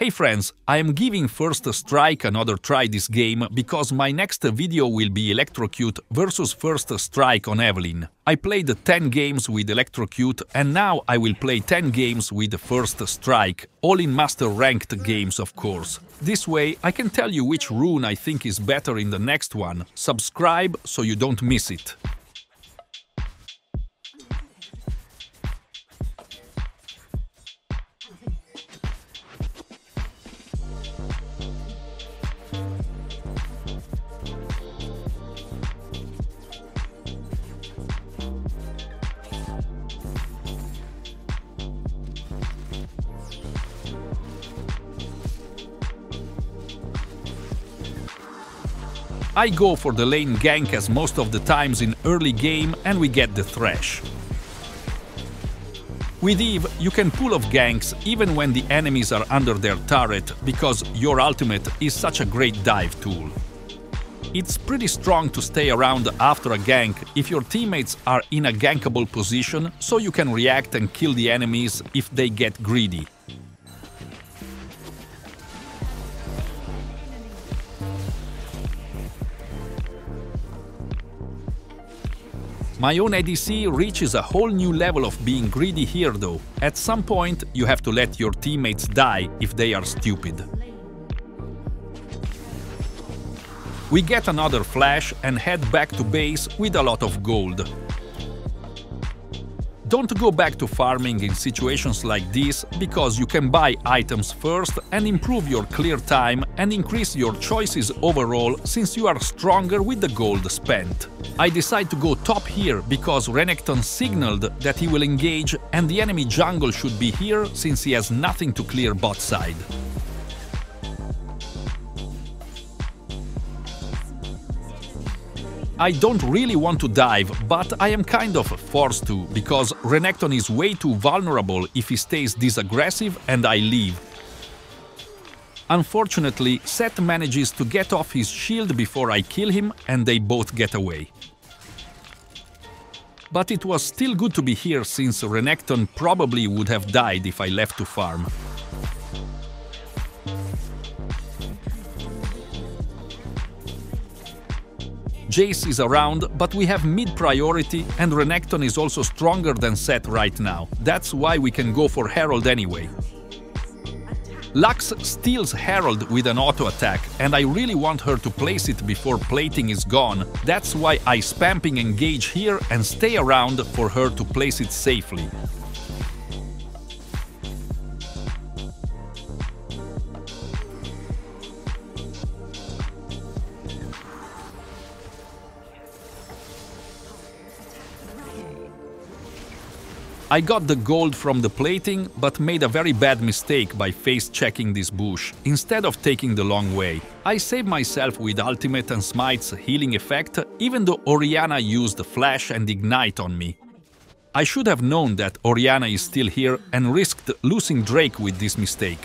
Hey friends, I am giving First Strike another try this game because my next video will be Electrocute versus First Strike on Evelynn. I played 10 games with Electrocute and now I will play 10 games with First Strike, all in Master Ranked games of course. This way I can tell you which rune I think is better in the next one. Subscribe so you don't miss it. I go for the lane gank as most of the times in early game and we get the thrash. With Eve, you can pull off ganks even when the enemies are under their turret because your ultimate is such a great dive tool. It's pretty strong to stay around after a gank if your teammates are in a gankable position, so you can react and kill the enemies if they get greedy. My own ADC reaches a whole new level of being greedy here though. At some point you have to let your teammates die if they are stupid. We get another flash and head back to base with a lot of gold. Don't go back to farming in situations like this because you can buy items first and improve your clear time and increase your choices overall since you are stronger with the gold spent. I decide to go top here because Renekton signaled that he will engage and the enemy jungle should be here since he has nothing to clear bot side. I don't really want to dive, but I am kind of forced to, because Renekton is way too vulnerable if he stays this aggressive and I leave. Unfortunately, Seth manages to get off his shield before I kill him and they both get away. But it was still good to be here since Renekton probably would have died if I left to farm. Jace is around, but we have mid priority and Renekton is also stronger than Seth right now. That's why we can go for Herald anyway. Lux steals Herald with an auto attack and I really want her to place it before plating is gone. That's why I spamming engage here and stay around for her to place it safely. I got the gold from the plating, but made a very bad mistake by face-checking this bush, instead of taking the long way. I saved myself with ultimate and smite's healing effect, even though Orianna used flash and ignite on me. I should have known that Orianna is still here and risked losing Drake with this mistake.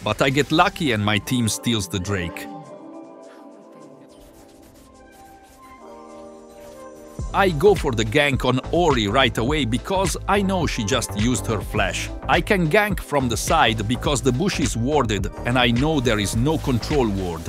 But I get lucky and my team steals the Drake. I go for the gank on Ori right away because I know she just used her flash. I can gank from the side because the bush is warded and I know there is no control ward.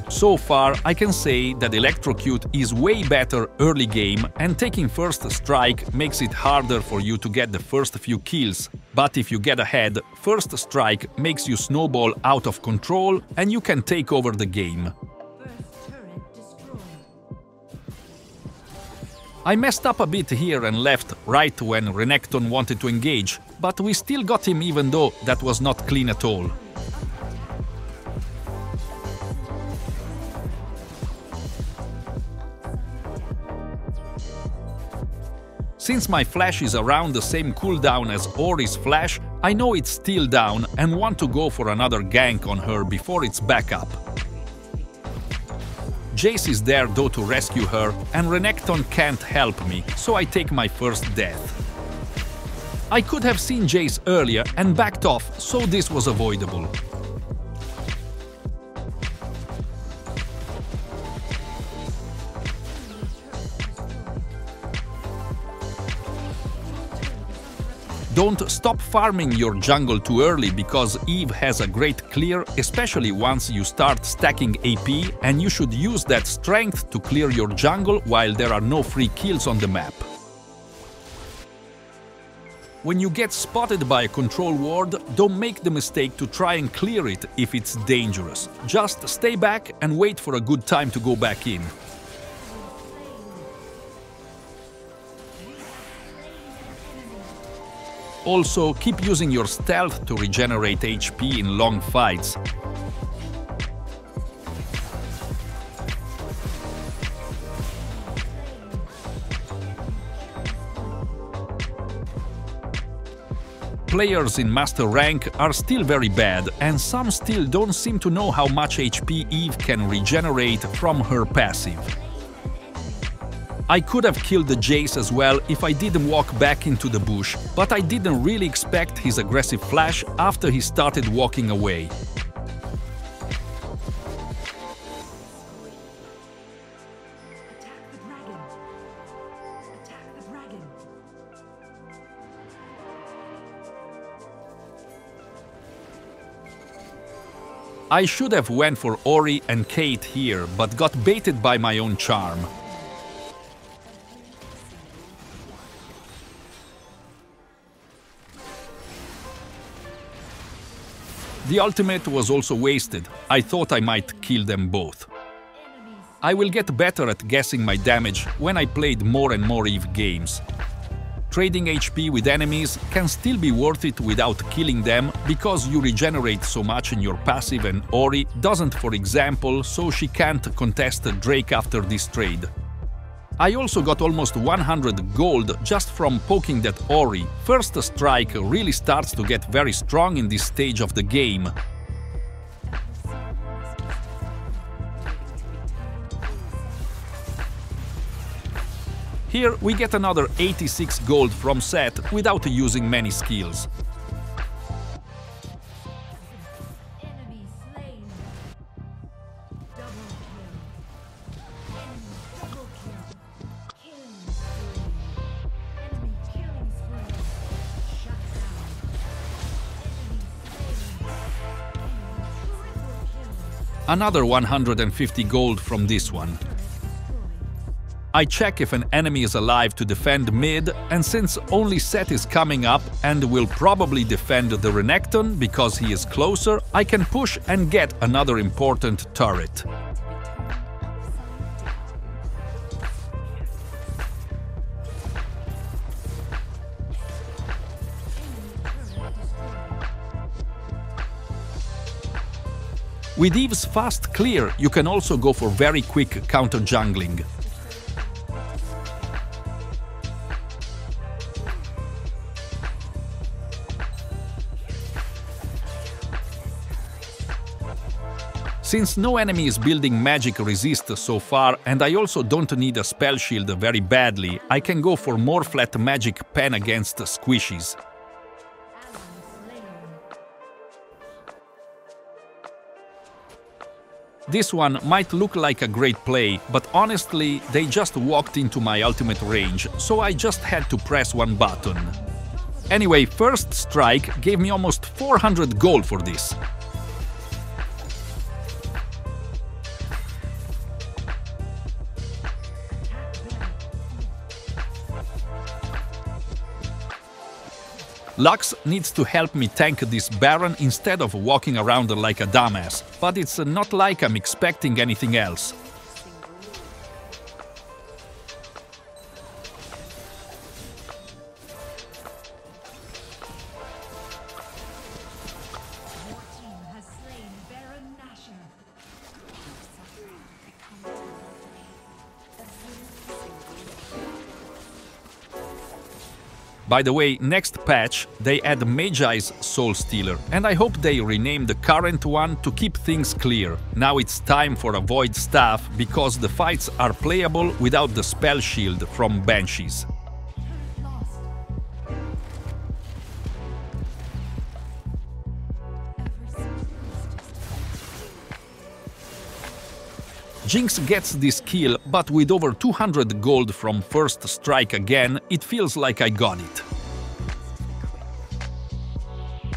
So far I can say that Electrocute is way better early game and taking First Strike makes it harder for you to get the first few kills. But if you get ahead, First Strike makes you snowball out of control and you can take over the game. I messed up a bit here and left right when Renekton wanted to engage, but we still got him even though that was not clean at all. Since my flash is around the same cooldown as Ori's flash, I know it's still down and want to go for another gank on her before it's back up. Jace is there though to rescue her, and Renekton can't help me, so I take my first death. I could have seen Jace earlier and backed off, so this was avoidable. don't stop farming your jungle too early because Eve has a great clear, especially once you start stacking AP, and you should use that strength to clear your jungle while there are no free kills on the map. When you get spotted by a control ward, don't make the mistake to try and clear it if it's dangerous. Just stay back and wait for a good time to go back in. Also, keep using your stealth to regenerate HP in long fights. Players in Master rank are still very bad, and some still don't seem to know how much HP Eve can regenerate from her passive. I could have killed the Jace as well if I didn't walk back into the bush, but I didn't really expect his aggressive flash after he started walking away. I should have went for Ori and Kate here, but got baited by my own charm. The ultimate was also wasted. I thought I might kill them both. I will get better at guessing my damage when I played more and more Eve games. Trading HP with enemies can still be worth it without killing them because you regenerate so much in your passive and Ori doesn't, for example, so she can't contest Drake after this trade. I also got almost 100 gold just from poking that Ori. First strike really starts to get very strong in this stage of the game. Here we get another 86 gold from Seth without using many skills. Another 150 gold from this one. I check if an enemy is alive to defend mid, and since only Seth is coming up and will probably defend the Renekton because he is closer, I can push and get another important turret. With Eve's fast clear, you can also go for very quick counter jungling. Since no enemy is building magic resist so far, and I also don't need a spell shield very badly, I can go for more flat magic pen against squishies. This one might look like a great play, but honestly, they just walked into my ultimate range, so I just had to press one button. Anyway, first strike gave me almost 400 gold for this. Lux needs to help me tank this Baron instead of walking around like a dumbass, but it's not like I'm expecting anything else. By the way, next patch they add Magi's Soul Stealer, and I hope they rename the current one to keep things clear. Now it's time for a Void Staff, because the fights are playable without the spell shield from Banshees. Jinx gets this kill, but with over 200 gold from first strike again, it feels like I got it.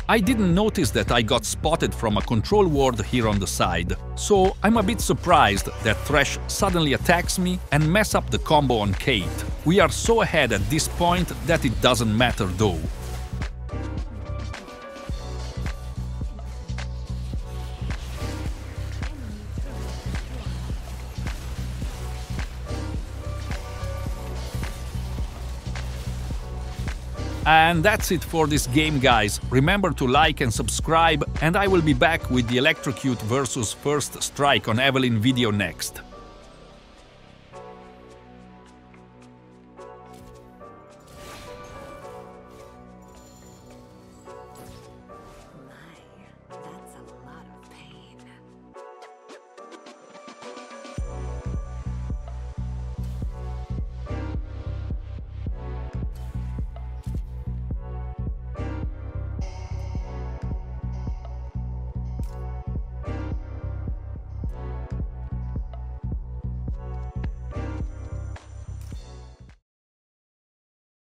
I didn't notice that I got spotted from a control ward here on the side, so I'm a bit surprised that Thresh suddenly attacks me and mess up the combo on Kate. We are so ahead at this point that it doesn't matter though. And that's it for this game, guys. Remember to like and subscribe, and I will be back with the Electrocute vs First Strike on Evelynn video next.